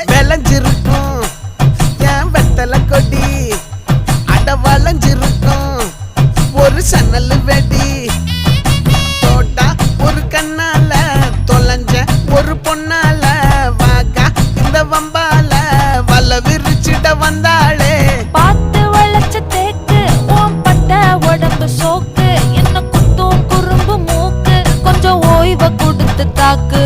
விளைஞ்சிருக்கும் என் வெத்தலை கொடி அட வளைஞ்சிருக்கும் ஒரு சன்னல் வெடி தோட்டா ஒரு கண்ணால தொலைஞ்ச ஒரு பொண்ணால வாக்கா இந்த வம்பால வல விரிச்சிட வந்தாளே பார்த்து வளைச்ச தேக்கு ஓம் பட்ட உடம்பு சோக்கு என்ன குத்தும் குறும்பு மூக்கு கொஞ்சம் ஓய்வை கொடுத்து தாக்கு